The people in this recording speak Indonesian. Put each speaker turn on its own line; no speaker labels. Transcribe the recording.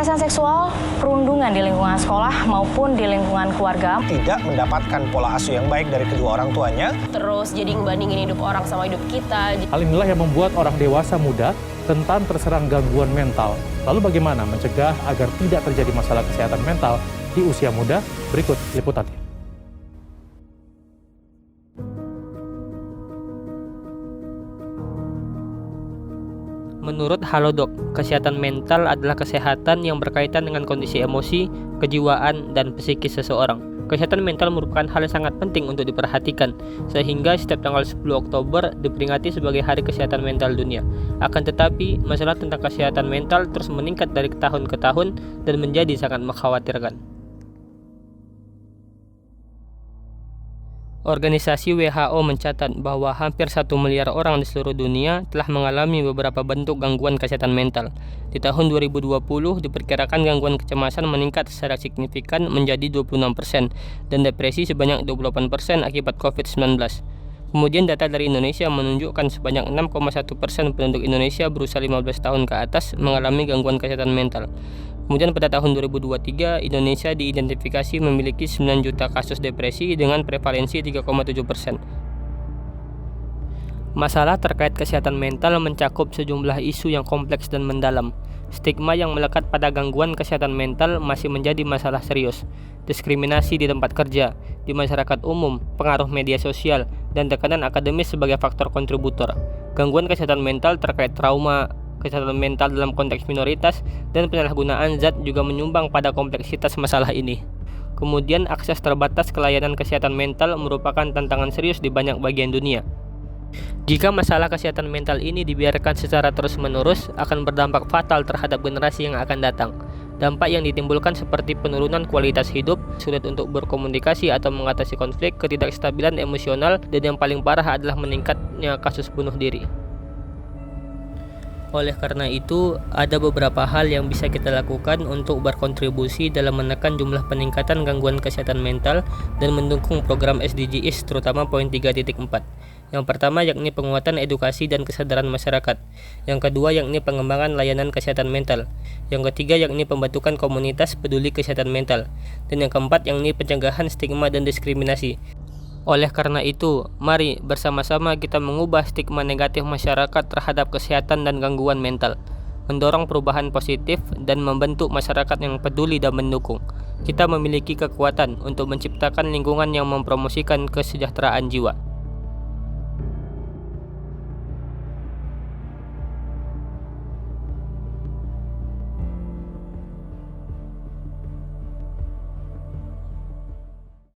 Kekerasan seksual, perundungan di lingkungan sekolah maupun di lingkungan keluarga.
Tidak mendapatkan pola asuh yang baik dari kedua orang tuanya.
Terus jadi ngebandingin hidup orang sama hidup kita.
Hal inilah yang membuat orang dewasa muda rentan terserang gangguan mental. Lalu bagaimana mencegah agar tidak terjadi masalah kesehatan mental di usia muda? Berikut liputannya.
Menurut Halodoc, kesehatan mental adalah kesehatan yang berkaitan dengan kondisi emosi, kejiwaan, dan psikis seseorang. Kesehatan mental merupakan hal yang sangat penting untuk diperhatikan, sehingga setiap tanggal 10 Oktober diperingati sebagai Hari Kesehatan Mental Dunia. Akan tetapi, masalah tentang kesehatan mental terus meningkat dari tahun ke tahun dan menjadi sangat mengkhawatirkan. Organisasi WHO mencatat bahwa hampir 1 miliar orang di seluruh dunia telah mengalami beberapa bentuk gangguan kesehatan mental. Di tahun 2020, diperkirakan gangguan kecemasan meningkat secara signifikan menjadi 26% dan depresi sebanyak 28% akibat COVID-19. Kemudian data dari Indonesia menunjukkan sebanyak 6,1% penduduk Indonesia berusia 15 tahun ke atas mengalami gangguan kesehatan mental. Kemudian pada tahun 2023, Indonesia diidentifikasi memiliki 9 juta kasus depresi dengan prevalensi 3,7%. Masalah terkait kesehatan mental mencakup sejumlah isu yang kompleks dan mendalam. Stigma yang melekat pada gangguan kesehatan mental masih menjadi masalah serius. Diskriminasi di tempat kerja, di masyarakat umum, pengaruh media sosial, dan tekanan akademis sebagai faktor kontributor. Gangguan kesehatan mental terkait trauma, kesehatan mental dalam konteks minoritas, dan penyalahgunaan zat juga menyumbang pada kompleksitas masalah ini. Kemudian, akses terbatas ke layanan kesehatan mental merupakan tantangan serius di banyak bagian dunia. Jika masalah kesehatan mental ini dibiarkan secara terus-menerus, akan berdampak fatal terhadap generasi yang akan datang. Dampak yang ditimbulkan seperti penurunan kualitas hidup, sulit untuk berkomunikasi atau mengatasi konflik, ketidakstabilan emosional, dan yang paling parah adalah meningkatnya kasus bunuh diri. Oleh karena itu, ada beberapa hal yang bisa kita lakukan untuk berkontribusi dalam menekan jumlah peningkatan gangguan kesehatan mental dan mendukung program SDGs, terutama poin 3.4. Yang pertama yakni penguatan edukasi dan kesadaran masyarakat. Yang kedua yakni pengembangan layanan kesehatan mental. Yang ketiga yakni pembentukan komunitas peduli kesehatan mental. Dan yang keempat yakni pencegahan stigma dan diskriminasi. Oleh karena itu, mari bersama-sama kita mengubah stigma negatif masyarakat terhadap kesehatan dan gangguan mental, mendorong perubahan positif, dan membentuk masyarakat yang peduli dan mendukung. Kita memiliki kekuatan untuk menciptakan lingkungan yang mempromosikan kesejahteraan jiwa.